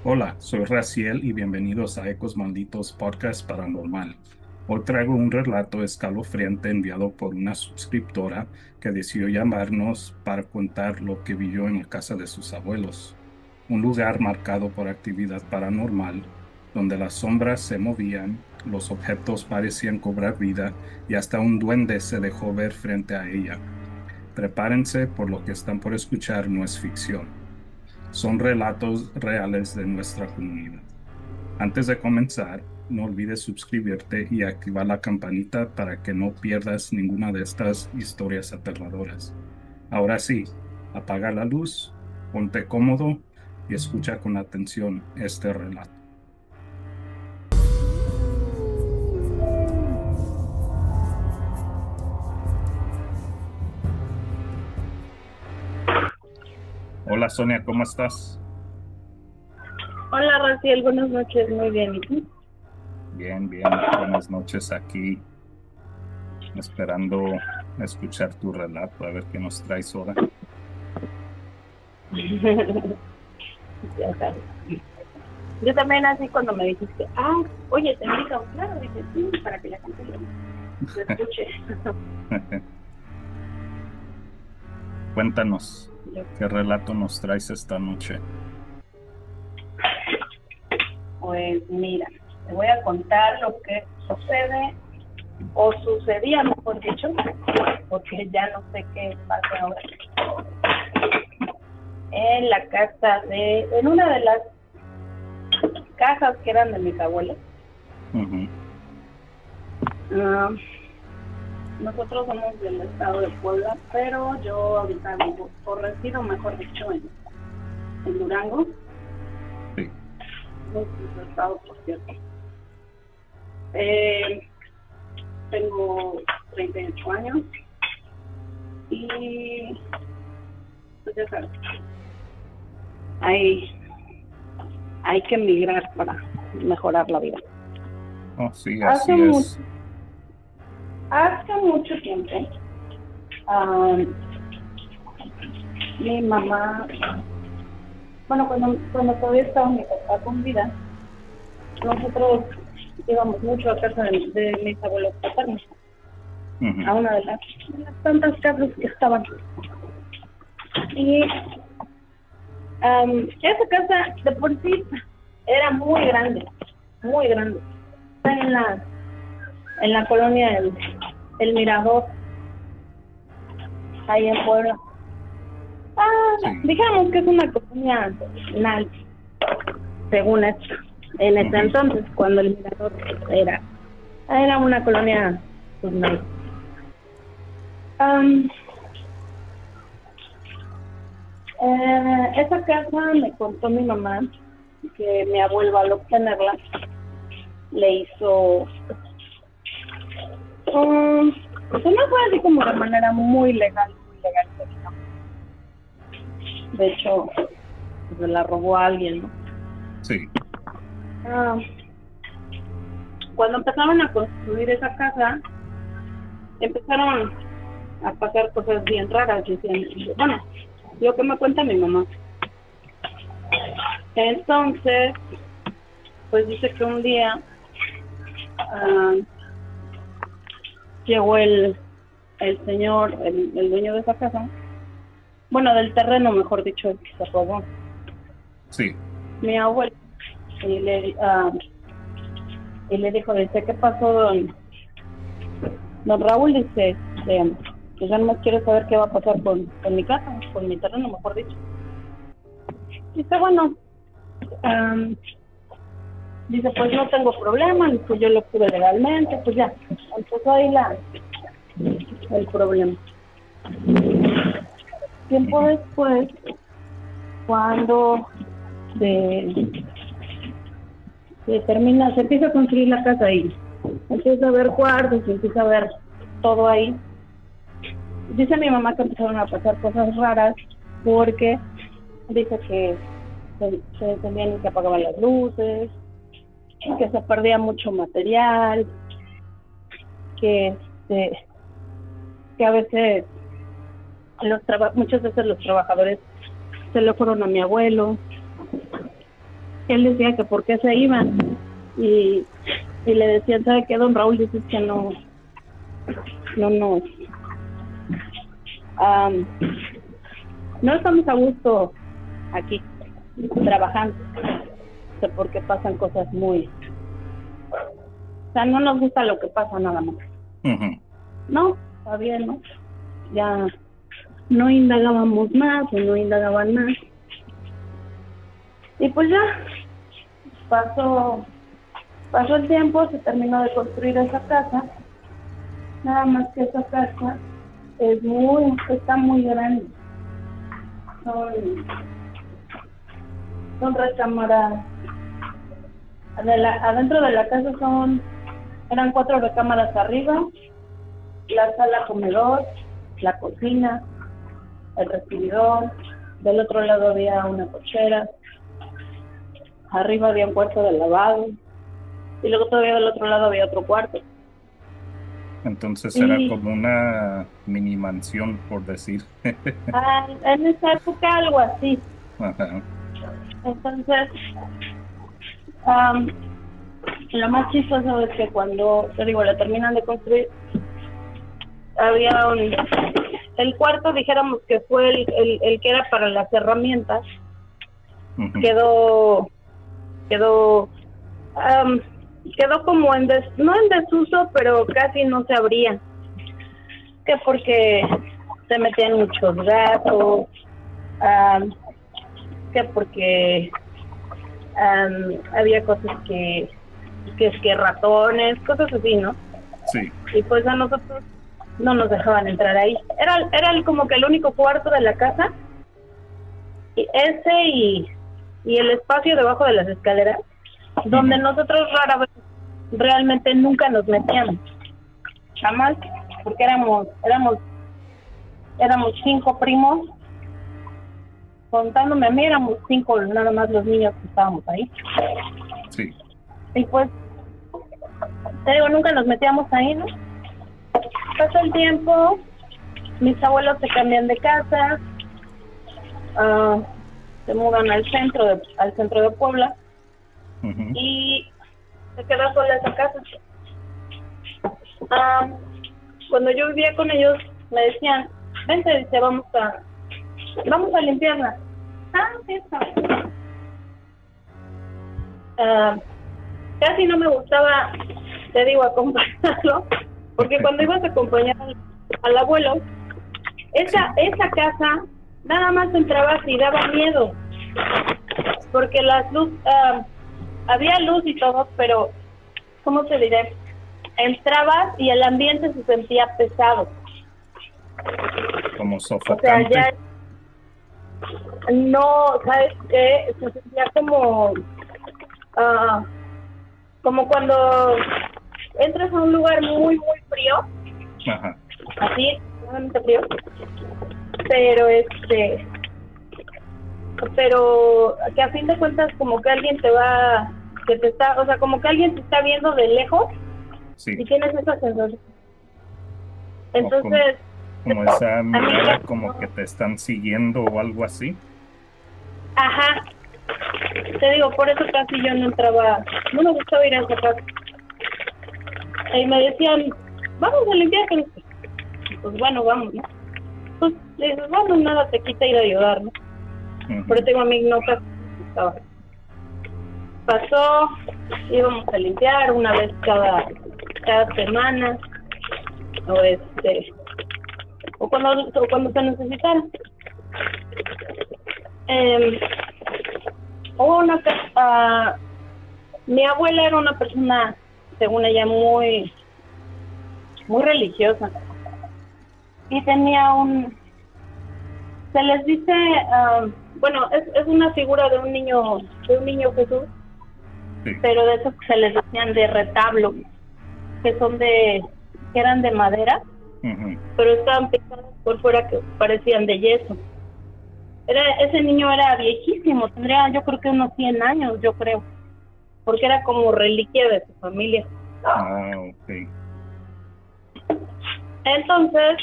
Hola, soy Raciel y bienvenidos a Ecos Malditos Podcast Paranormal. Hoy traigo un relato escalofriante enviado por una suscriptora que decidió llamarnos para contar lo que vivió en la casa de sus abuelos, un lugar marcado por actividad paranormal, donde las sombras se movían, los objetos parecían cobrar vida y hasta un duende se dejó ver frente a ella. Prepárense por lo que están por escuchar, no es ficción. Son relatos reales de nuestra comunidad. Antes de comenzar, no olvides suscribirte y activar la campanita para que no pierdas ninguna de estas historias aterradoras. Ahora sí, apaga la luz, ponte cómodo y escucha con atención este relato. Hola Sonia, ¿cómo estás? Hola, Raciel, buenas noches, muy bien. ¿Y tú? Bien, bien. Buenas noches aquí, esperando escuchar tu relato, a ver qué nos traes ahora. Ya sabes. Yo también así cuando me dijiste, oye, te invito, claro, dije, sí, para que la gente lo escuche. Cuéntanos, ¿qué relato nos traes esta noche? Pues mira, te voy a contar lo que sucede, o sucedía, mejor dicho, porque ya no sé qué pasa ahora, en la casa en una de las casas que eran de mis abuelos. Ujú. Ah, Nosotros somos del estado de Puebla, pero yo ahorita vivo, o resido, mejor dicho, en Durango, Sí. no es mi estado, por cierto. Eh, Tengo 38 años y, pues ya sabes, hay, hay que emigrar para mejorar la vida. Oh, sí, Hace, así mu es. hace mucho tiempo, ah, mi mamá, bueno, cuando todavía estaba mi papá con vida, nosotros íbamos mucho a casa de mis abuelos paternos, Ujú. a una de las tantas casas que estaban. Y esa casa de por sí era muy grande, muy grande. Está en la colonia el Mirador, ahí en Puebla. Sí. Dijéramos que es una colonia nacional, según esto, en ese Ujú. entonces, cuando el Mirador era una colonia, pues, nice. Um, Esa casa me contó mi mamá que mi abuelo al obtenerla le hizo, pues no fue así como de manera muy legal, digamos. De hecho, se la robó a alguien, ¿no? Sí. Ah, Cuando empezaron a construir esa casa, empezaron a pasar cosas bien raras, dicen, bueno, lo que me cuenta mi mamá. Entonces, pues dice que un día ah, llegó el señor, el dueño de esa casa, bueno, del terreno, mejor dicho, el que se robó Sí. mi abuelo, y le dijo, dice, ¿qué pasó, don Raúl? Dice, pues ya no quiero saber qué va a pasar con mi casa, con mi terreno, mejor dicho. Dice, bueno, um, dice, pues no tengo problema, dice, yo lo obtuve legalmente, pues ya, empezó ahí el problema. Tiempo Ujú. después, cuando se, se empieza a construir la casa ahí, empieza a ver cuartos, se empieza a ver todo ahí. Dice mi mamá que empezaron a pasar cosas raras porque dice que se encendían y se apagaban las luces, que se perdía mucho material, que que a veces muchas veces los trabajadores se le fueron a mi abuelo. Él decía que por qué se iban y le decían, ¿sabe qué, don Raúl? Dices que no, no, no estamos a gusto aquí trabajando, porque pasan cosas muy, o sea, no nos gusta lo que pasa nada más. Uh-huh. No, está bien, ¿no? Ya no indagábamos más o no indagaban más. Y pues ya pasó el tiempo, se terminó de construir esa casa. Nada más que esa casa está muy grande. Son recámaras. Adentro de la casa eran 4 recámaras arriba, la sala comedor, la cocina, el recibidor, del otro lado había una cochera, arriba había un cuarto de lavado, y luego todavía del otro lado había otro cuarto. Entonces era como una mini mansión, por decir. En esa época algo así. Ajá. Entonces, lo más chistoso es que cuando, te digo, la terminan de construir, había el cuarto, dijéramos que fue el que era para las herramientas, uh-huh. quedó como no en desuso, pero casi no se abría, que porque se metían muchos gatos, que porque había cosas que ratones, cosas así, ¿no? Sí. Y pues a nosotros no nos dejaban entrar ahí. Era como que el único cuarto de la casa, y el espacio debajo de las escaleras, donde uh-huh. nosotros rara vez, realmente nunca nos metíamos, jamás, porque éramos 5 primos, contándome a mí, éramos 5 nada más los niños que estábamos ahí. Sí. Y pues, te digo, nunca nos metíamos ahí, ¿no? Pasó el tiempo, mis abuelos se cambian de casa, se mudan al centro de Puebla, uh-huh. y se queda sola esa casa. Cuando yo vivía con ellos, me decían, vente, dice, vamos a limpiarla. Sí, está bien. Casi no me gustaba, te digo, acompañarlo, porque cuando ibas a acompañar al abuelo, esa casa, nada más entrabas y daba miedo, porque las luz, había luz y todo, pero, ¿cómo te diré? Entrabas y el ambiente se sentía pesado. Como sofocante. O sea, ya no, ¿sabes qué? Se sentía como cuando entras a un lugar muy, muy frío. Ajá. Así, extremadamente frío. Pero que a fin de cuentas como que alguien o sea, como que alguien te está viendo de lejos. Sí. Y tienes esa sensación. Entonces, como esa mirada como que te están siguiendo o algo así. Ajá. Te digo, por eso casi yo no entraba, no me gustaba ir a esa casa. Y me decían, vamos a limpiar. Pues bueno, vamos, ¿no? Pues le dices, bueno, nada te quita ir a ayudar, ¿no? Uh-huh. Pero tengo a mí no casi estaba. Pasó, íbamos a limpiar una vez cada semana, o cuando se necesitara. Mi abuela era una persona, según ella, muy, muy religiosa, y tenía se les dice, bueno, es una figura de un niño Jesús, sí. Pero de esos que se les decían de retablo, que eran de madera, uh-huh. Pero estaban pintados por fuera que parecían de yeso. Ese niño era viejísimo, tendría yo creo que unos 100 años, yo creo, porque era como reliquia de su familia. Okay. Entonces,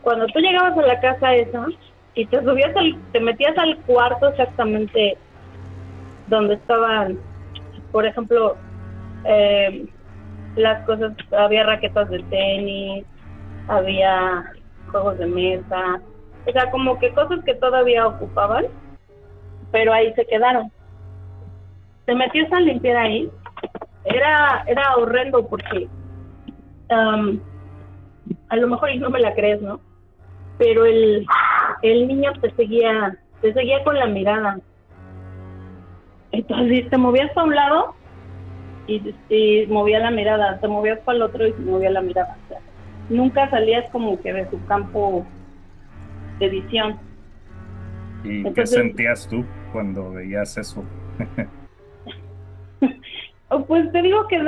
cuando tú llegabas a la casa esa y te metías al cuarto exactamente donde estaban, por ejemplo, las cosas, había raquetas de tenis, había juegos de mesa, o sea, como que cosas que todavía ocupaban, pero ahí se quedaron. Se metió a limpiar ahí, era horrendo porque a lo mejor y no me la crees, ¿no? Pero el niño te seguía con la mirada. Entonces te movías para un lado y movía la mirada, te movías para el otro y se movía la mirada. O sea, nunca salías como que de su campo de visión. ¿Y qué Entonces, sentías tú cuando veías eso? pues te digo que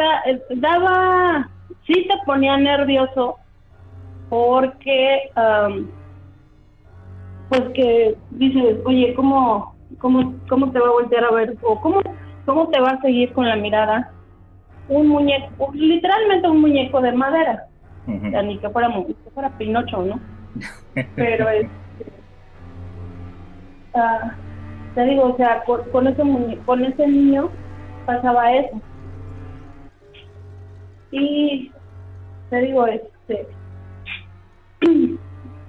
daba, sí te ponía nervioso porque, pues que dices, oye, ¿cómo te va a voltear a ver? O ¿cómo te va a seguir con la mirada? Un muñeco, literalmente un muñeco de madera. O sea, ni que fuera Pinocho, ¿no? Pero te digo, o sea, con ese niño pasaba eso. Y te digo,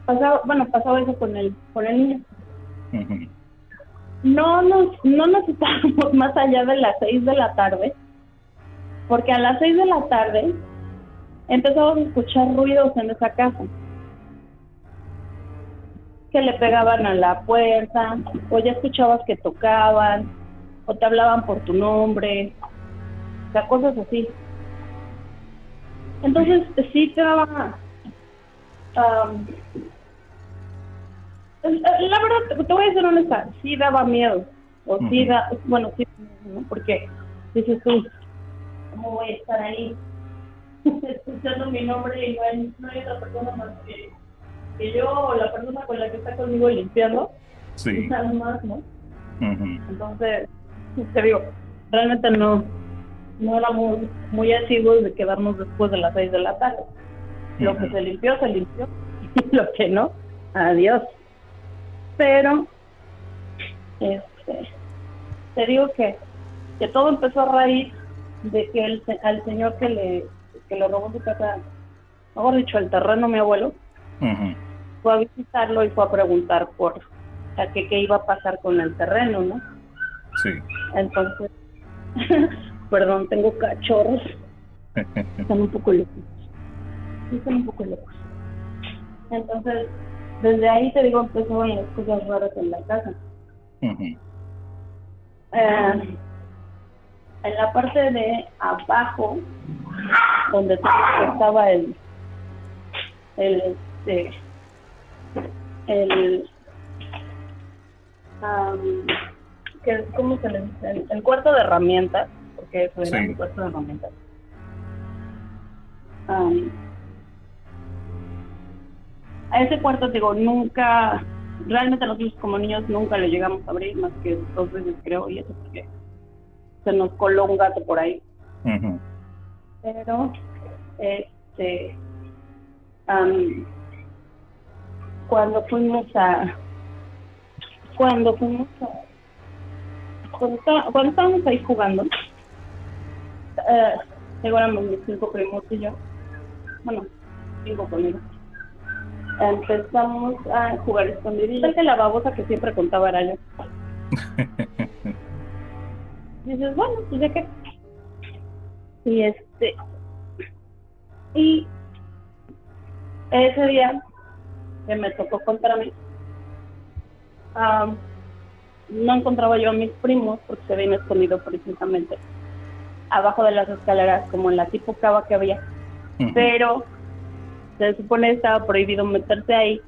pasaba eso con el niño. No nos estábamos más allá de las 6 de la tarde, porque a las 6 de la tarde empezamos a escuchar ruidos en esa casa, que le pegaban a la puerta, o ya escuchabas que tocaban, o te hablaban por tu nombre, o sea, cosas así. Entonces sí te daba, la verdad, te voy a ser honesta, sí daba miedo, o sí sí, ¿no? Porque dices tú, ¿cómo voy a estar ahí escuchando mi nombre y no hay otra persona más que yo o la persona con la que está conmigo limpiando? Sí. Nada más, ¿no? Entonces, te digo, realmente no éramos muy asiduos de quedarnos después de las 6 de la tarde. Lo que se limpió, y lo que no, adiós. Pero, te digo que todo empezó a raíz de que al señor que le robó su casa, mejor dicho, el terreno, mi abuelo, fue a visitarlo y fue a preguntar por qué iba a pasar con el terreno, ¿no? Sí. Entonces, perdón, tengo cachorros, están un poco locos. Entonces, desde ahí te digo, empezaron las cosas raras en la casa. En la parte de abajo, donde estaba ¿cómo se le dice? El cuarto de herramientas, porque eso era un cuarto de herramientas. A ese cuarto, digo, nunca, realmente nosotros como niños nunca lo llegamos a abrir, más que 2 veces creo, y eso porque se nos coló un gato por ahí. Pero, cuando estábamos ahí jugando, éramos mis 5 primos y yo, bueno, 5 conmigo, empezamos a jugar escondidillas. Que la babosa que siempre contaba era yo. Dices, bueno, pues ya que. Y ese día que me tocó contra mí, no encontraba yo a mis primos porque se habían escondido precisamente abajo de las escaleras, como en la tipo cava que había. Pero se supone que estaba prohibido meterse ahí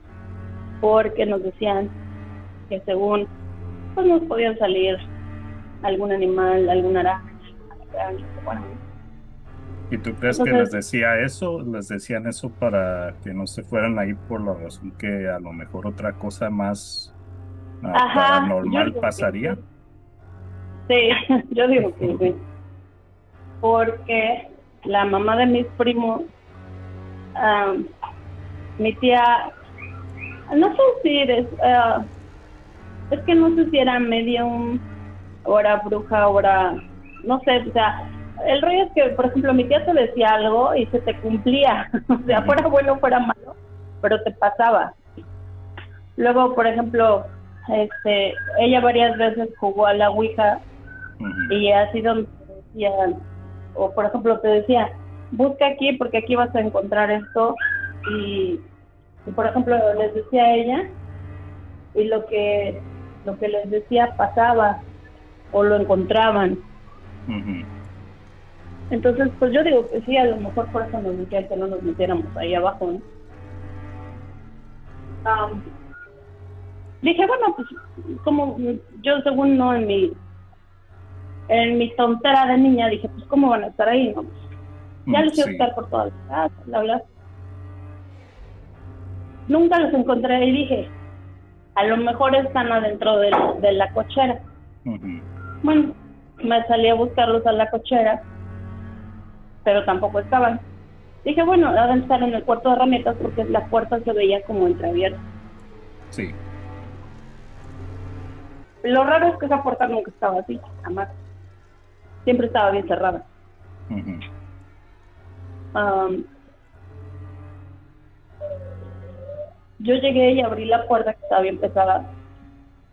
porque nos decían que según pues nos podían salir algún animal, alguna araña, bueno. ¿Y tú crees que les decían eso para que no se fueran ahí por la razón que a lo mejor otra cosa más paranormal pasaría? Sí, yo digo que sí. Porque la mamá de mis primos, mi tía, no sé si es que no sé si era medium o era bruja, o era, no sé, o sea, el rollo es que, por ejemplo, mi tía te decía algo y se te cumplía, o sea, fuera bueno, fuera malo, pero te pasaba. Luego, por ejemplo, ella varias veces jugó a la Ouija y así donde te decían, o por ejemplo te decía, busca aquí porque aquí vas a encontrar esto y por ejemplo les decía a ella y lo que les decía pasaba o lo encontraban. Entonces, pues yo digo que sí, a lo mejor por eso nos decían que no nos metiéramos ahí abajo, ¿no? Dije, bueno, pues como yo según no en mi tontera de niña dije, pues cómo van a estar ahí, ¿no? Ya los iba a buscar por todas las casas, bla, bla. Nunca los encontré y dije, a lo mejor están adentro de la cochera. Bueno, me salí a buscarlos a la cochera, pero tampoco estaban. Dije, bueno, deben estar en el cuarto de herramientas porque la puerta se veía como entreabierta. Sí. Lo raro es que esa puerta nunca estaba así, jamás. Siempre estaba bien cerrada. Yo llegué y abrí la puerta que estaba bien pesada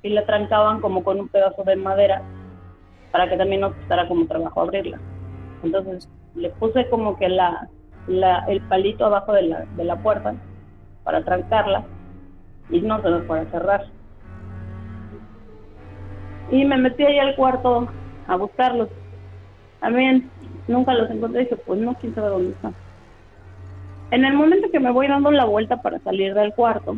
y la trancaban como con un pedazo de madera para que también no costara como trabajo abrirla. Entonces le puse como que el palito abajo de la puerta para trancarla y no se me fuera a cerrar. Y me metí ahí al cuarto a buscarlos. También nunca los encontré y dije, pues no, quién sabe dónde están. En el momento que me voy dando la vuelta para salir del cuarto,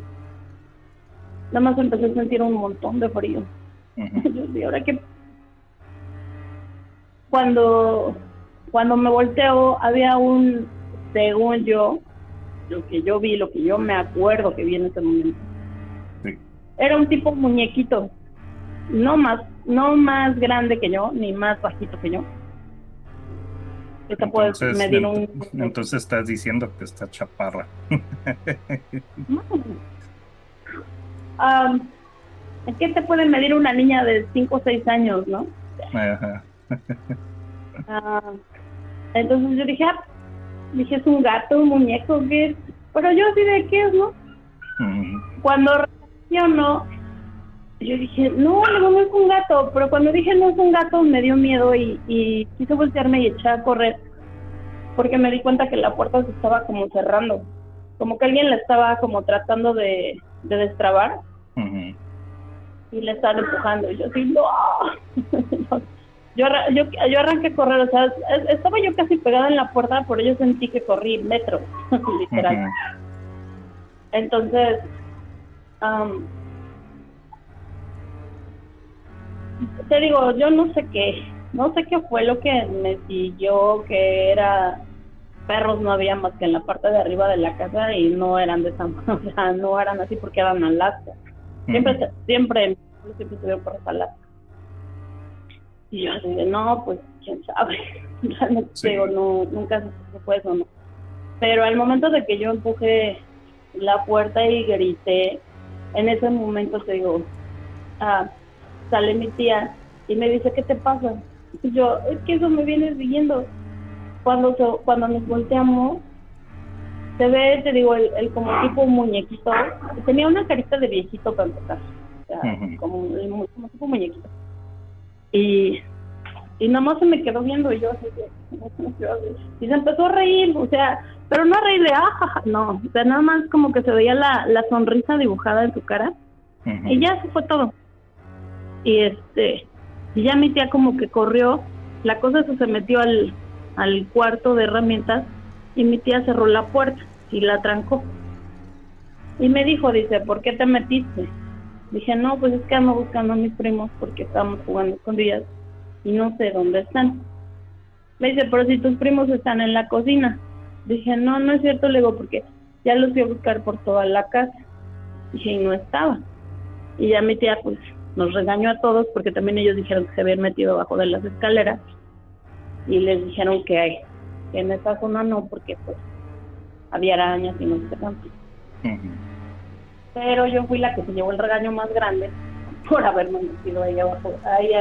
nada más empecé a sentir un montón de frío. Y ahora que cuando me volteo había según yo, lo que yo vi, lo que yo me acuerdo que vi en ese momento, sí. Era un tipo muñequito, no más grande que yo, ni más bajito que yo. Entonces estás diciendo que está chaparra. ¿Qué te puede medir una niña de 5 o 6 años, no? Ajá. Entonces yo dije, es un gato, un muñeco, ¿qué es? Pero yo así de qué es, ¿no? Cuando reaccionó, yo dije, no es un gato, pero cuando dije no es un gato me dio miedo y quise voltearme y echar a correr, porque me di cuenta que la puerta se estaba como cerrando, como que alguien la estaba como tratando de destrabar y le estaba empujando, y yo así, no. Yo arranqué a correr, o sea, estaba yo casi pegada en la puerta, pero yo sentí que corrí metros, literal. Entonces, te digo, yo no sé qué fue lo que me siguió, que era perros no había más que en la parte de arriba de la casa y no eran de esa manera, o sea, no eran así porque eran Alaska. Siempre tuvieron perros Alaska. Y yo así de, no, pues, quién sabe. Realmente digo, no, nunca sé si fue eso o no. Pero al momento de que yo empujé la puerta y grité, en ese momento te digo, sale mi tía y me dice, ¿qué te pasa? Y yo, es que eso me viene siguiendo. Cuando nos volteamos, se ve, te digo, el como tipo muñequito. Tenía una carita de viejito para empezar. O sea, como tipo muñequito. Y nada más se me quedó viendo y yo así y se empezó a reír, o sea, pero no a reír de jaja, no, o sea, nada más como que se veía la sonrisa dibujada en su cara y ya eso fue todo. Y y ya mi tía como que corrió, la cosa es que se metió al cuarto de herramientas y mi tía cerró la puerta y la trancó. Y me dijo, dice, ¿por qué te metiste? Dije, no, pues es que ando buscando a mis primos porque estábamos jugando escondidas y no sé dónde están. Me dice, pero si tus primos están en la cocina. Dije, no es cierto, le digo, porque ya los fui a buscar por toda la casa. Dije, y no estaba. Y ya mi tía, pues, nos regañó a todos porque también ellos dijeron que se habían metido abajo de las escaleras y les dijeron que en esa zona no, porque, pues, había arañas y no sé tanto. Pero yo fui la que se llevó el regaño más grande por haberme metido ahí abajo, ahí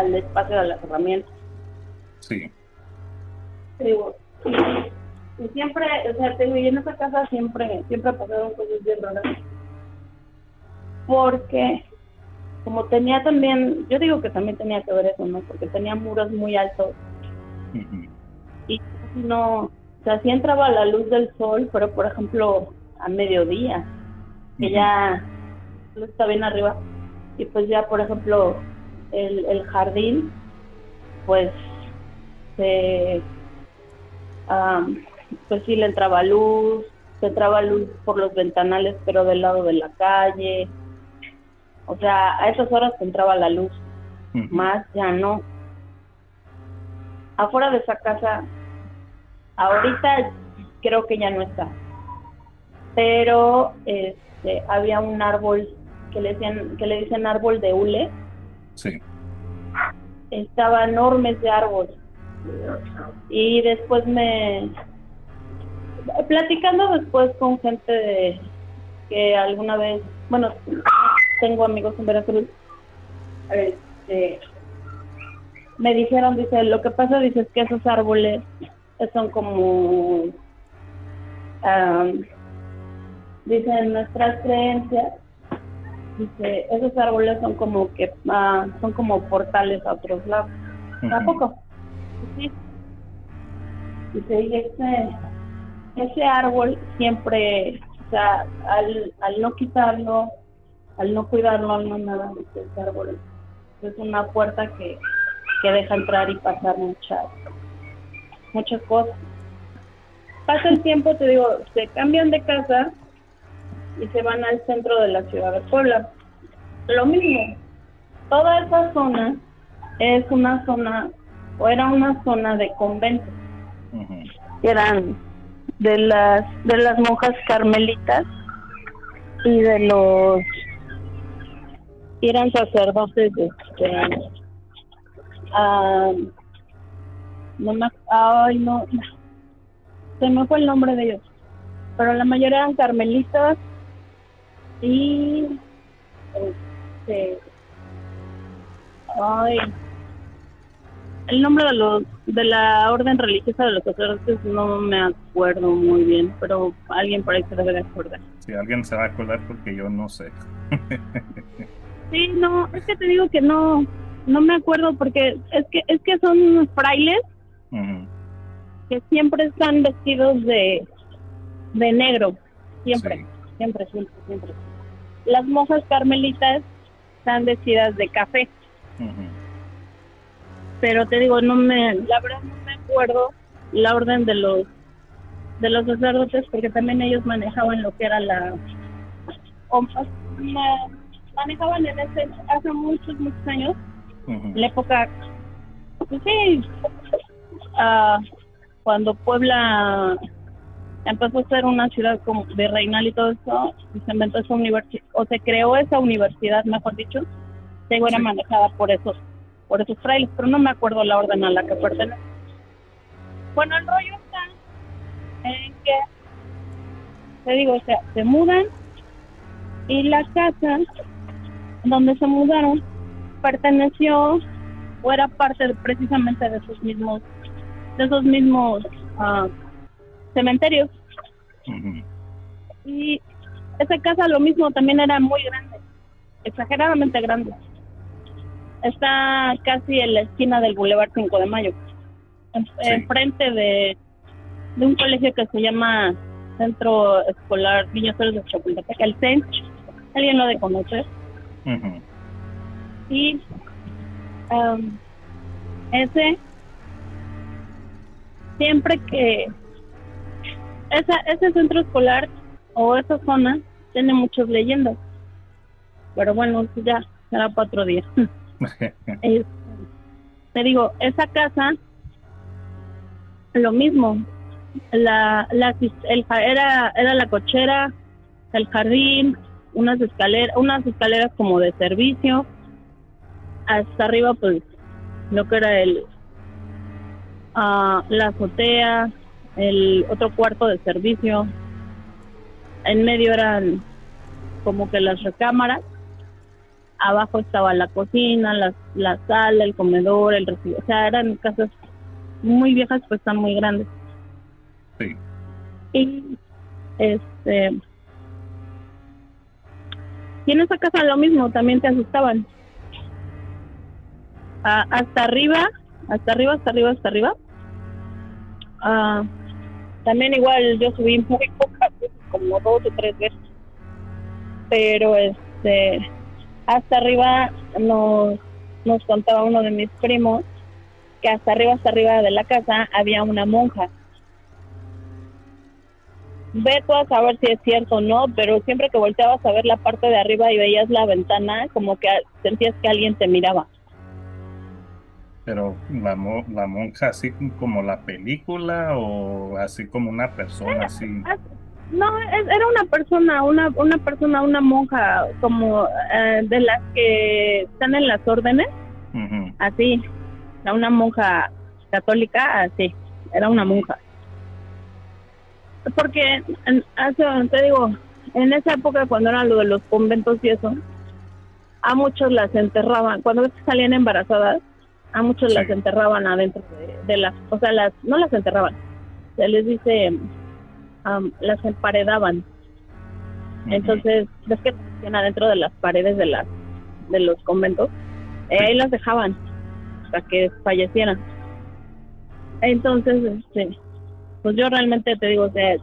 al espacio de las herramientas. Sí. Digo, y siempre, o sea, te digo, y en esa casa siempre pasaron cosas bien raras. Porque como tenía también, yo digo que también tenía que ver eso, ¿no? Porque tenía muros muy altos. Uh-huh. Y no, o sea, sí entraba la luz del sol, pero por ejemplo, a mediodía, que Uh-huh. ya está bien arriba. Y pues ya, por ejemplo, el jardín, pues pues sí le entraba luz, se entraba luz por los ventanales, pero del lado de la calle. O sea, a esas horas te entraba la luz, Uh-huh. más ya no. Afuera de esa casa, ahorita creo que ya no está, pero había un árbol que le dicen árbol de hule. Sí. Estaba enorme ese árbol. Y después platicando después con gente que alguna vez, bueno, tengo amigos en Veracruz, me dijeron, dice, lo que pasa, dice, es que esos árboles son como, dicen nuestras creencias, dice, esos árboles son como que, son como portales a otros lados. Uh-huh. ¿Tampoco? Sí. Dice, y ese árbol siempre, o sea, al no quitarlo, al no cuidarlo, al no nada, dice, ese árbol es una puerta que deja entrar y pasar muchas cosas. Pasa el tiempo, te digo, se cambian de casa y se van al centro de la ciudad de Puebla. Lo mismo, toda esa zona es una zona, o era una zona de convento. Uh-huh. Eran de las monjas carmelitas y eran sacerdotes no, se me fue el nombre de ellos, pero la mayoría eran carmelitas y el nombre de la orden religiosa de los sacerdotes no me acuerdo muy bien, pero alguien por ahí se debe de acordar. Si alguien se va a acordar porque yo no sé. Sí, no, es que te digo que no me acuerdo porque es que son frailes. Uh-huh. Que siempre están vestidos de negro, siempre, Sí. siempre. Las monjas carmelitas están vestidas de café. Uh-huh. Pero te digo, la verdad no me acuerdo la orden de los sacerdotes, porque también ellos manejaban lo que era manejaban hace muchos años, Uh-huh. la época, pues sí, cuando Puebla empezó a ser una ciudad como virreinal y todo eso, y se inventó esa universidad, o se creó esa universidad, mejor dicho, era Sí. manejada por esos frailes, pero no me acuerdo la orden a la que pertenece. Bueno, el rollo está en que, te digo, o sea, se mudan y la casa donde se mudaron perteneció o era parte precisamente de esos mismos cementerios. Uh-huh. Y esa casa lo mismo, también era muy grande, exageradamente grande. Está casi en la esquina del Boulevard 5 de Mayo, enfrente de un colegio que se llama Centro Escolar Niños Héroes de Chapultepec, el CENCH, alguien lo ha de conocer. Uh-huh. Y ese, siempre que ese centro escolar o esa zona tiene muchas leyendas, pero bueno, ya será para otro día. Te digo, esa casa, lo mismo, era la cochera, el jardín, unas escaleras como de servicio, hasta arriba pues lo que era la azotea, el otro cuarto de servicio, en medio eran como que las recámaras, abajo estaba la cocina, la sala, el comedor, el recibidor, o sea, eran casas muy viejas, pues están muy grandes. Sí. Y y en esa casa lo mismo, también te asustaban. Hasta arriba, hasta arriba, hasta arriba, hasta arriba. También igual yo subí muy pocas veces, como 2 o 3 veces, pero hasta arriba nos contaba uno de mis primos que hasta arriba de la casa había una monja. Ve tú a saber si es cierto o no, pero siempre que volteabas a ver la parte de arriba y veías la ventana, como que sentías que alguien te miraba. Pero la monja así como la película o así como una persona así. No, era una persona, una monja, como de las que están en las órdenes, Ujú. así, una monja católica, así, era una monja. Porque, te digo, en esa época cuando era lo de los conventos y eso, a muchos las enterraban, cuando salían embarazadas, a muchos las Sí. enterraban adentro de las, o sea, no las enterraban, se les dice, las emparedaban. Ujú. Entonces, ves que tenían adentro de las paredes de los conventos, Sí. ahí las dejaban hasta que fallecieran. Entonces, pues yo realmente te digo, o sea,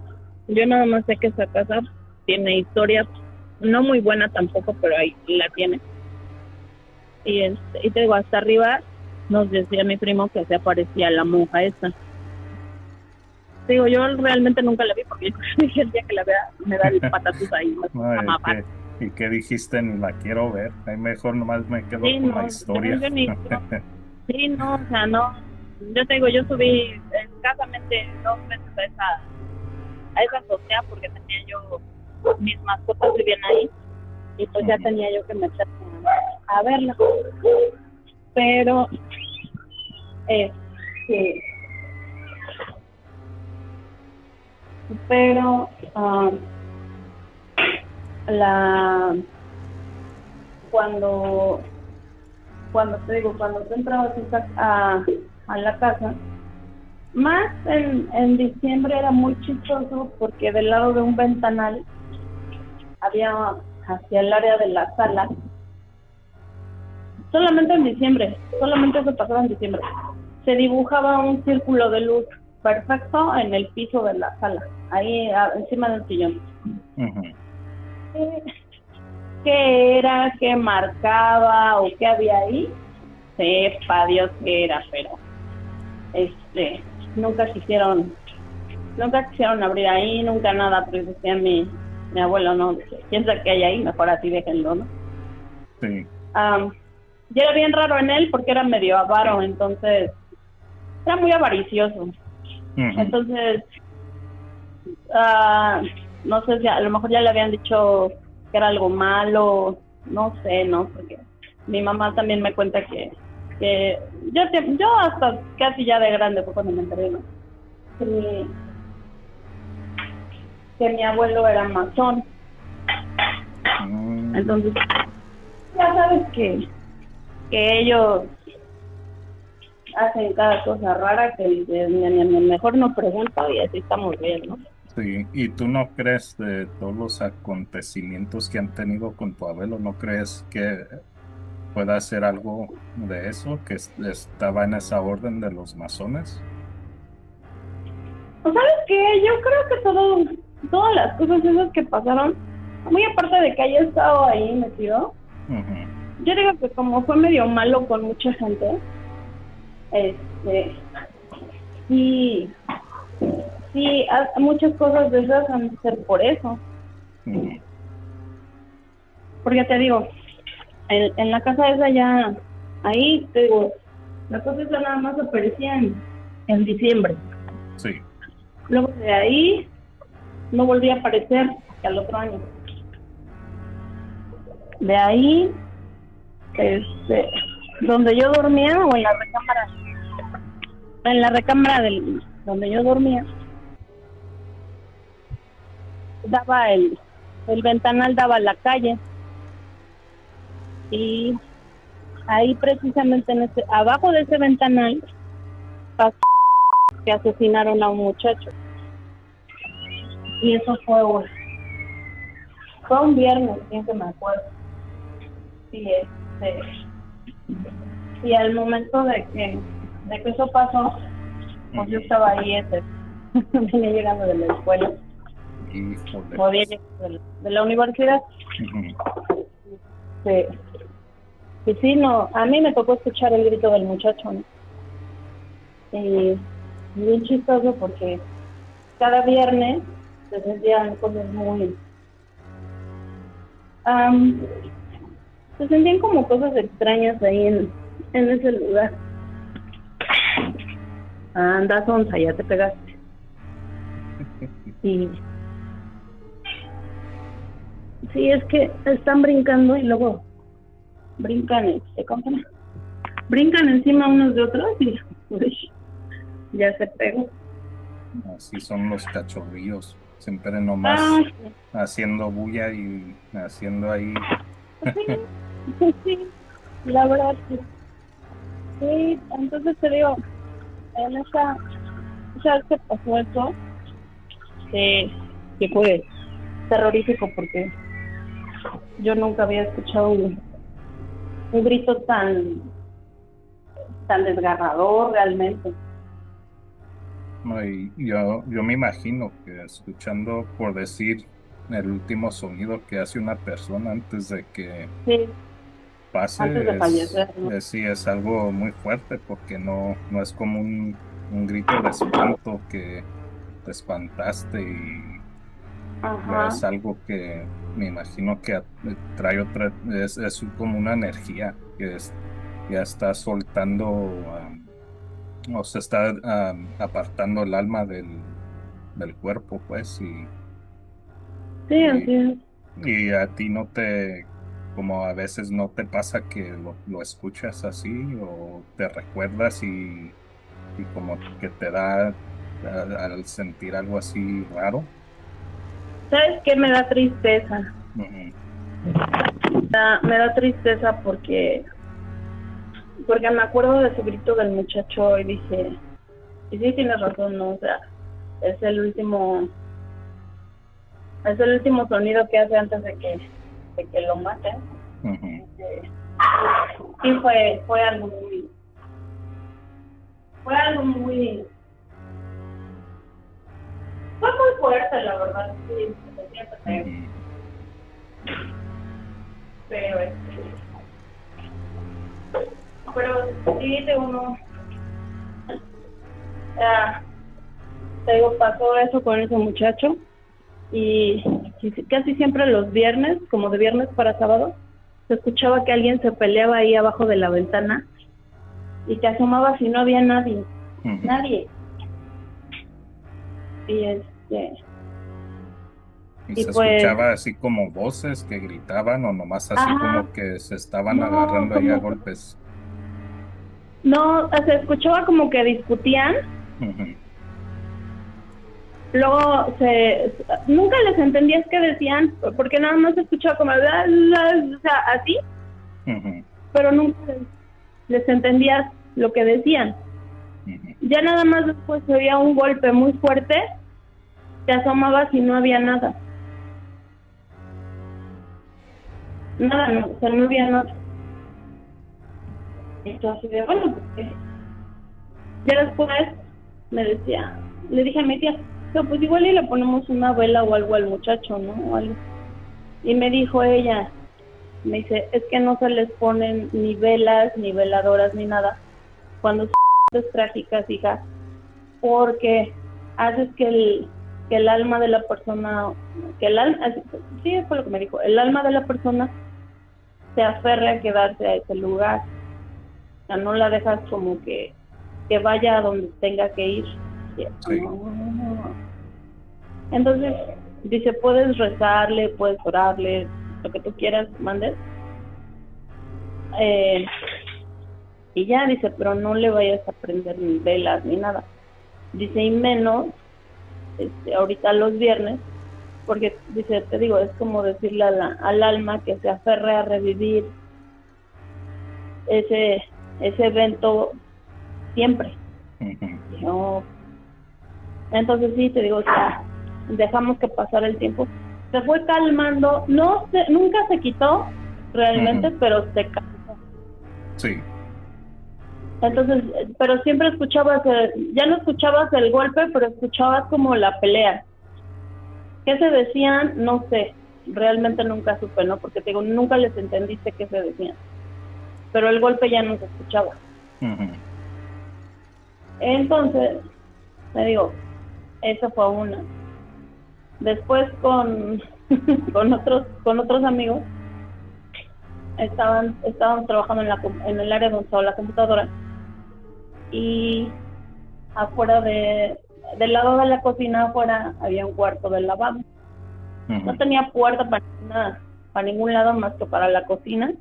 yo nada más sé que esa casa tiene historia, no muy buena tampoco, pero ahí la tiene. Y te digo, hasta arriba nos decía mi primo que se aparecía la monja esta. Te digo, yo realmente nunca la vi porque dije el día que la vea me da el patatús ahí, me No, va a matar. ¿y qué dijiste? Ni la quiero ver. Ahí mejor nomás me quedo Sí, con la no, historia. sí, no, o sea, no. Yo te digo, yo subí escasamente 2 meses a esa azotea porque tenía yo, mis mascotas vivían ahí y pues ya Ujú. tenía yo que meterme a verla. Pero, este, pero, la, cuando, te digo, cuando tú entrabas a la casa, más en diciembre era muy chistoso porque del lado de un ventanal había hacia el área de la sala, solamente en diciembre, solamente eso pasaba en diciembre, se dibujaba un círculo de luz perfecto en el piso de la sala, ahí encima del sillón. Ujú. ¿Qué era? ¿Qué marcaba? ¿O qué había ahí? Sepa Dios qué era, pero nunca quisieron abrir ahí, nunca nada, porque decía mi abuelo, no, quién sabe qué hay ahí, mejor así déjenlo, ¿no? Sí. Y era bien raro en él porque era medio avaro, entonces era muy avaricioso. Ujú. Entonces, no sé si a lo mejor ya le habían dicho que era algo malo, no sé, ¿no? Porque mi mamá también me cuenta que yo hasta casi ya de grande fue cuando me enteré, ¿no? Que mi abuelo era masón. Entonces, ya sabes que ellos hacen cada cosa rara que mejor no pregunto y así estamos bien, ¿no? Sí. ¿Y tú no crees de todos los acontecimientos que han tenido con tu abuelo? ¿No crees que pueda ser algo de eso, que estaba en esa orden de los masones? Pues, ¿sabes qué? Yo creo que todas las cosas esas que pasaron, muy aparte de que haya estado ahí metido, Ujú. yo digo que como fue medio malo con mucha gente, sí, muchas cosas de esas han de ser por eso. Ujú. Porque te digo, en la casa esa ya, ahí te digo, la cosa esa nada más aparecía en diciembre. Sí. Luego de ahí no volví a aparecer hasta el otro año. De ahí, donde yo dormía o en la recámara donde yo dormía, daba el ventanal daba a la calle. y ahí precisamente abajo de ese ventanal pasó que asesinaron a un muchacho. Y eso fue un viernes, bien que me acuerdo. Y al momento de que eso pasó, pues yo estaba ahí, venía llegando de la escuela. Híjole. O había llegado de la universidad. Y sí, no, a mí me tocó escuchar el grito del muchacho, ¿no? Y bien chistoso porque cada viernes se sentían cosas se sentían como cosas extrañas ahí en ese lugar. Anda, sonza, ya te pegaste. Sí, es que están brincando y luego brincan, brincan encima unos de otros y ya se pegó. Así son los cachorrillos, siempre nomás Sí. haciendo bulla y haciendo ahí. Sí, la verdad que sí. Entonces te digo, en esa vez que pasó eso, que fue terrorífico porque yo nunca había escuchado un grito tan desgarrador realmente. No, y yo me imagino que escuchando, por decir, el último sonido que hace una persona antes de que Sí, antes de pase, fallecer, ¿no? sí, es algo muy fuerte porque no es como un grito de espanto que te espantaste, y ya Ajá. es algo que me imagino que trae es como una energía que ya está soltando, o se está apartando el alma del cuerpo, pues, Sí, y, así es. y a ti no te, como a veces no te pasa que lo escuchas así o te recuerdas, y como que te da al sentir algo así raro. ¿Sabes qué me da tristeza? Ujú, Me da tristeza porque me acuerdo de ese grito del muchacho y dije, y sí tienes razón, ¿no? O sea, es el último sonido que hace antes de que lo maten. ujú, Sí, fue algo muy, fue muy fuerte, la verdad. Sí, se siente feo. ujú. Pero sí, de uno, te digo, pasó eso con ese muchacho y casi siempre los viernes, como de viernes para sábado, se escuchaba que alguien se peleaba ahí abajo de la ventana y te asomabas y no había nadie. Ujú. Nadie. Y Y y se pues, escuchaba así como voces que gritaban, o nomás así ajá, como que se estaban no, agarrando ahí a como, golpes. no, se escuchaba como que discutían, Ujú, luego nunca les entendías qué decían, porque nada más se escuchaba como, o sea, así, ujú, pero nunca les entendías lo que decían. ujú, Ya nada más después se oía un golpe muy fuerte, te asomabas y no había nada. Nada, no, o sea, no había nada. Entonces, bueno, pues, ya después le dije a mi tía, no, pues igual y le ponemos una vela o algo al muchacho, ¿no? O algo. Y me dijo ella, me dice, es que no se les ponen ni velas, ni veladoras, ni nada cuando son trágicas, hija, porque haces que el alma de la persona, sí, fue lo que me dijo, el alma de la persona se aferre a quedarse a ese lugar, o sea, no la dejas como que vaya a donde tenga que ir. sí, Entonces, dice, puedes rezarle, puedes orarle, lo que tú quieras, mandes. Y ya, dice, pero no le vayas a prender ni velas ni nada. Dice, y menos ahorita los viernes, porque dice, te digo, es como decirle al alma que se aferre a revivir ese evento siempre. Ujú. No. Entonces sí, te digo, o sea, dejamos que pasara el tiempo. Se fue calmando, no se, nunca se quitó realmente, Ujú. pero se calmó. Sí. Entonces, pero siempre escuchabas, ya no escuchabas el golpe, pero escuchabas como la pelea. ¿Qué se decían? No sé, realmente nunca supe, ¿no? Porque te digo, nunca les entendiste qué se decían. Pero el golpe ya no se escuchaba. Ujú. Entonces, te digo, esa fue una. Después con otros amigos estaban trabajando en el área donde estaba la computadora y afuera del lado de la cocina afuera había un cuarto del lavabo. No Ujú. tenía puerta para ningún lado más que para la cocina.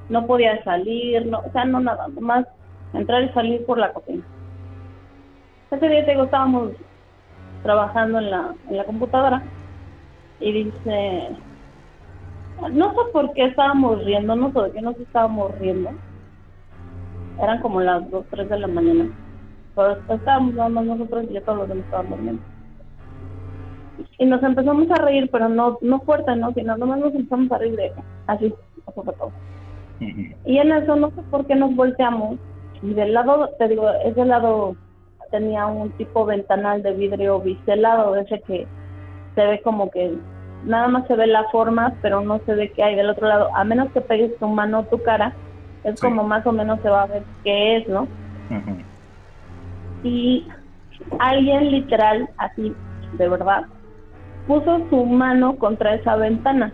No podía salir, no, o sea, no nada, más entrar y salir por la cocina. Ese día te digo, estábamos trabajando en la computadora y dice, no sé por qué estábamos riendo, no sé de qué nos estábamos riendo. Eran como las 2, 3 de la mañana. Pero estábamos nada más nosotros y ya todos los demás estaban durmiendo. Y nos empezamos a reír, pero no fuerte, ¿no? Sino nomás nos empezamos a reír de así, eso fue todo. Ujú. Y en eso no sé por qué nos volteamos. Y del lado, te digo, ese lado tenía un tipo ventanal de vidrio biselado, de ese que se ve como que nada más se ve la forma, pero no se ve qué hay del otro lado. A menos que pegues tu mano o tu cara, es Sí. como más o menos se va a ver qué es, ¿no? Ujú. Y alguien literal, así, de verdad, puso su mano contra esa ventana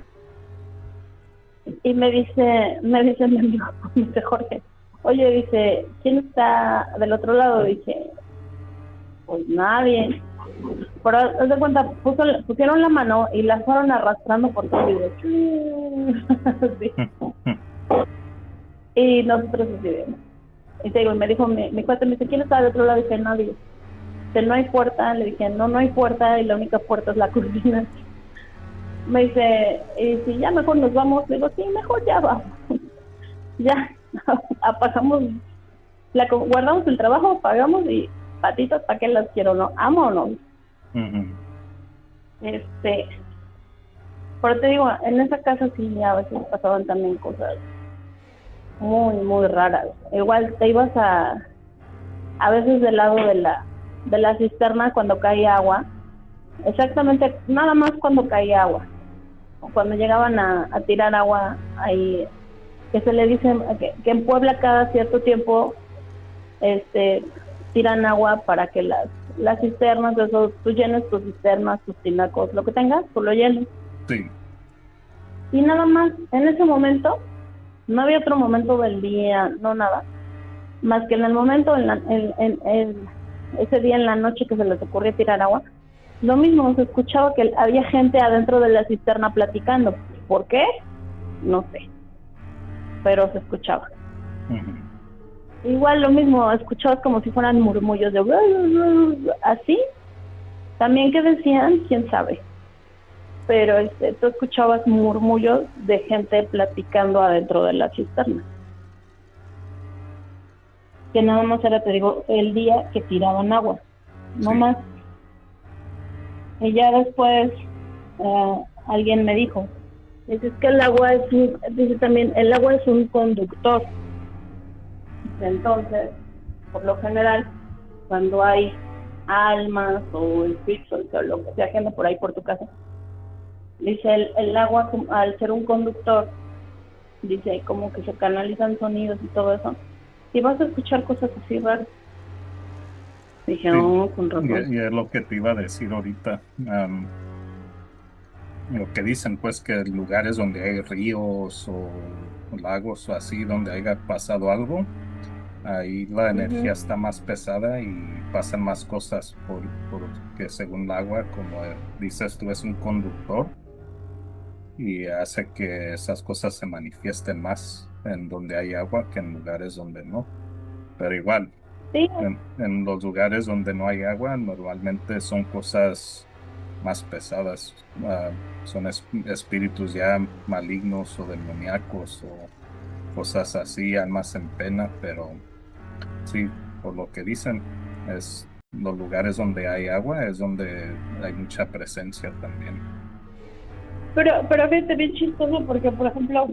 y me dice mi amigo, me dice Jorge, oye, dice, ¿quién está del otro lado? Dije, pues nadie. Pero haz de cuenta, pusieron la mano y la fueron arrastrando por todo el video. Sí. Ujú. Y nosotros así de, y te digo, me dijo mi cuate, me dice, ¿quién está del otro lado? Dije, nadie. Dice, no hay puerta. Le dije, no hay puerta y la única puerta es la cocina. Me dice, y si ya mejor nos vamos, le digo, sí, mejor ya vamos. Ya, apagamos, guardamos el trabajo, pagamos y patitas, ¿para qué las quiero? No, vámonos. Ujú. Este, pero te digo, en esa casa sí a veces pasaban también cosas muy, muy raras. Igual te ibas a veces del lado de la cisterna cuando caía agua, exactamente, nada más cuando caía agua, o cuando llegaban a tirar agua ahí, que se le dice que en Puebla cada cierto tiempo tiran agua para que las cisternas, eso, tú llenes tus cisternas, tus tinacos, lo que tengas, tú lo llenes. Sí. Y nada más, en ese momento, no había otro momento del día, no nada, más que en el momento, ese día en la noche que se les ocurrió tirar agua, lo mismo, se escuchaba que había gente adentro de la cisterna platicando. ¿Por qué? No sé, pero se escuchaba. Ujú. Igual lo mismo, escuchabas como si fueran murmullos de así. También que decían, quién sabe. Pero tú escuchabas murmullos de gente platicando adentro de la cisterna. Que nada más era, te digo, el día que tiraban agua. No Sí. más. Y ya después alguien me dijo, dice, es que el agua dice también, el agua es un conductor. Entonces, por lo general, cuando hay almas o espíritus o lo que sea que anda por ahí por tu casa, dice el agua al ser un conductor, dice como que se canalizan sonidos y todo eso, y vas a escuchar cosas así raras. Dije, Sí. oh, con razón. Y es lo que te iba a decir ahorita. Lo que dicen, pues, que lugares donde hay ríos o lagos o así, donde haya pasado algo, ahí la Uh-huh. energía está más pesada y pasan más cosas porque según el agua, como dices tú, es un conductor y hace que esas cosas se manifiesten más en donde hay agua que en lugares donde no. Pero igual, Sí, en los lugares donde no hay agua, normalmente son cosas más pesadas. Son espíritus ya malignos o demoníacos cosas así, almas en pena, pero sí, por lo que dicen, es los lugares donde hay agua es donde hay mucha presencia también. Pero fíjate, bien chistoso porque, por ejemplo,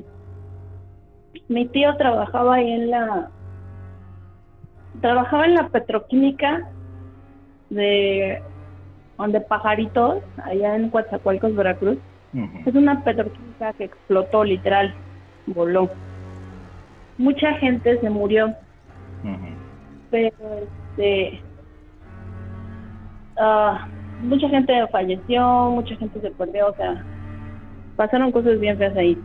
mi tío trabajaba en la petroquímica de Pajaritos, allá en Coatzacoalcos, Veracruz. Ujú, Es una petroquímica que explotó, literal, voló. Mucha gente se murió, ujú, pero mucha gente falleció, mucha gente se perdió, o sea, pasaron cosas bien feas ahí.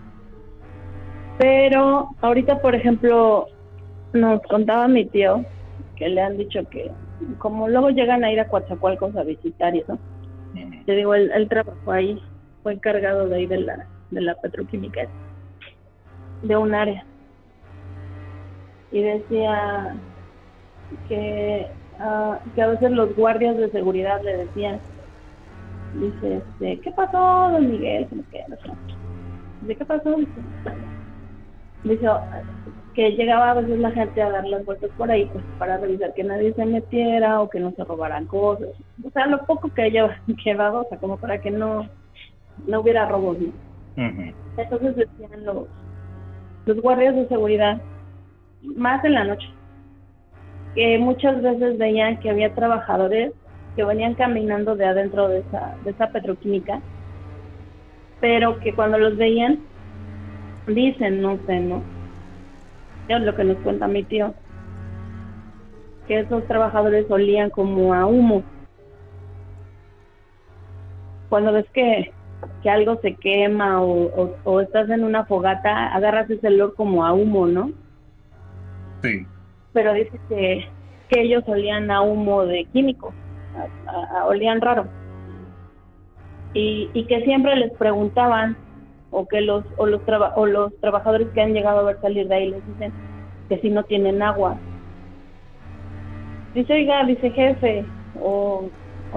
Pero ahorita, por ejemplo, nos contaba mi tío que le han dicho que, como luego llegan a ir a Coatzacoalcos a visitar y eso, ujú. te digo, él trabajó ahí, fue encargado de ahí de la petroquímica, de un área. Y decía que, que a veces los guardias de seguridad le decían, dice, ¿qué pasó, don Miguel? Dice, ¿qué pasó? Dice, que llegaba a veces la gente a dar las vueltas por ahí, pues para revisar que nadie se metiera o que no se robaran cosas. O sea, lo poco que haya quedado, o sea, como para que no hubiera robos, ¿no? Ujú. Entonces decían los guardias de seguridad, más en la noche, que muchas veces veían que había trabajadores que venían caminando de adentro de esa petroquímica, pero que cuando los veían, dicen, no sé, ¿no? Es lo que nos cuenta mi tío, que esos trabajadores olían como a humo. Cuando ves que algo se quema o estás en una fogata, agarras ese olor como a humo, ¿no? Sí. Pero dice que ellos olían a humo de químico, olían raro. Y que siempre les preguntaban, o los trabajadores que han llegado a ver salir de ahí les dicen que si no tienen agua. Dice, oiga, dice jefe, o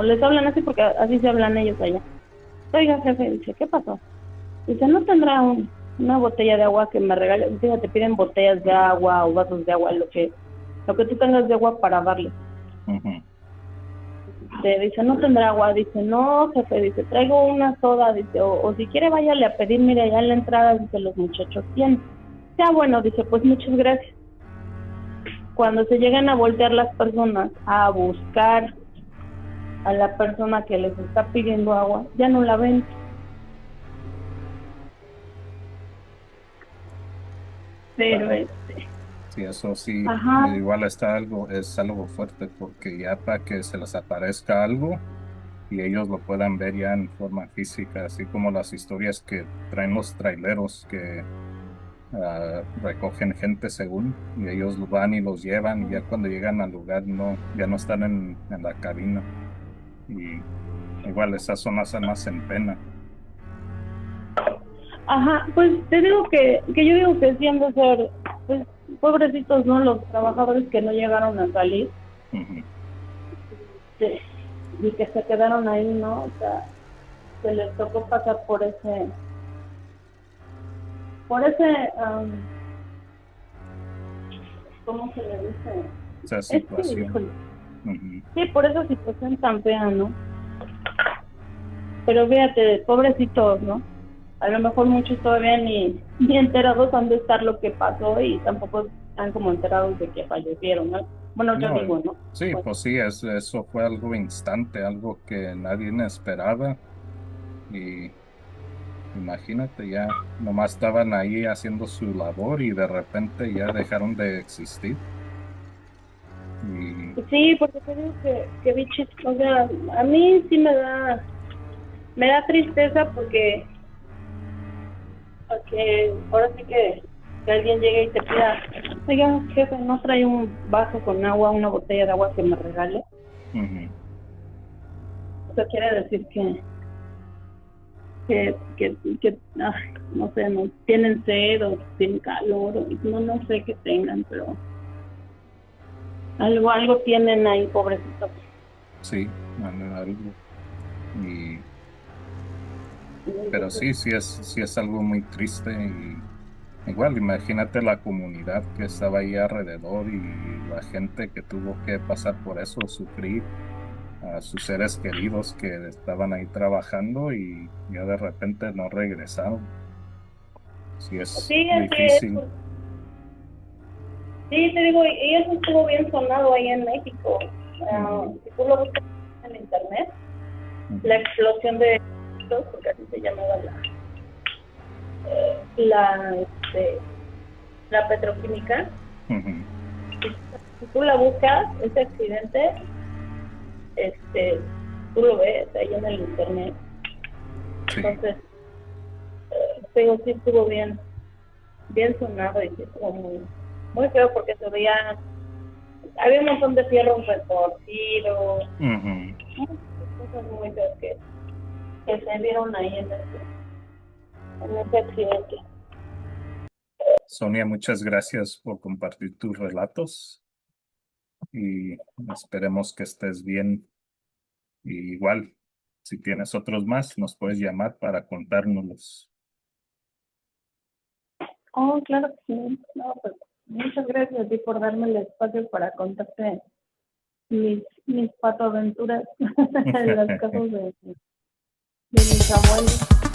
les hablan así porque así se hablan ellos allá. Oiga, jefe, dice, ¿qué pasó? Dice, ¿no tendrá una botella de agua que me regale? Dice, te piden botellas de agua o vasos de agua, lo que tú tengas de agua para darle. Ujú, Dice, ¿no tendrá agua? Dice, no, jefe, dice, traigo una soda, dice, o si quiere váyale a pedir, mire, allá en la entrada, dice, los muchachos tienen. Ya, bueno, dice, pues muchas gracias. Cuando se llegan a voltear las personas a buscar a la persona que les está pidiendo agua, ya no la ven. Pero, claro. Sí, eso sí, ajá, igual es algo fuerte porque ya para que se les aparezca algo y ellos lo puedan ver ya en forma física, así como las historias que traen los traileros que recogen gente según y ellos lo van y los llevan y ya cuando llegan al lugar ya no están en la cabina y igual esas son las almas en pena. ajá, pues te digo que yo digo que sí han de ser, pues, pobrecitos, ¿no? Los trabajadores que no llegaron a salir, Ujú. sí, y que se quedaron ahí, ¿no? O sea, se les tocó pasar por ese, ¿cómo se le dice? Esa Es que, situación. híjole, Ujú. sí, por esa situación tan fea, ¿no? Pero fíjate, pobrecitos, ¿no? A lo mejor muchos todavía ni enterados han de estar lo que pasó y tampoco están como enterados de que fallecieron, ¿no? Bueno, yo No, digo, ¿no? sí, Pues, pues sí, eso fue algo instante, algo que nadie esperaba y imagínate, ya nomás estaban ahí haciendo su labor y de repente ya dejaron de existir. Y sí, porque te digo que bichis, o sea, a mí sí me da tristeza porque ahora sí que alguien llegue y te pida, oiga, jefe, ¿no trae un vaso con agua, una botella de agua que me regale? ujú. O sea, quiere decir ay, no sé, no tienen sed o tienen calor, o no sé qué tengan, pero algo tienen ahí, pobrecitos. Sí, algo. Pero sí, sí es algo muy triste Igual, imagínate la comunidad que estaba ahí alrededor y la gente que tuvo que pasar por eso, sufrir, a sus seres queridos que estaban ahí trabajando y ya de repente no regresaron. Sí, es Sí, así es. difícil. Sí, te digo, y eso estuvo bien sonado ahí en México. Ujú, Si tú lo buscas en internet, la ujú, explosión de porque así se llamaba la la petroquímica, ujú. si tú la buscas, ese accidente, este, tú lo ves ahí en el internet. Sí, Entonces, pero sí estuvo bien sonado y sí estuvo muy feo porque se veía, había un montón de fierros retorcidos, ujú. cosas muy feas que se vieron ahí en ese accidente. Sonia, muchas gracias por compartir tus relatos y esperemos que estés bien. Y igual, si tienes otros más, nos puedes llamar para contárnoslos. Oh, claro que sí. No, pues, muchas gracias a ti por darme el espacio para contarte mis patoaventuras en los casos de mis abuelos.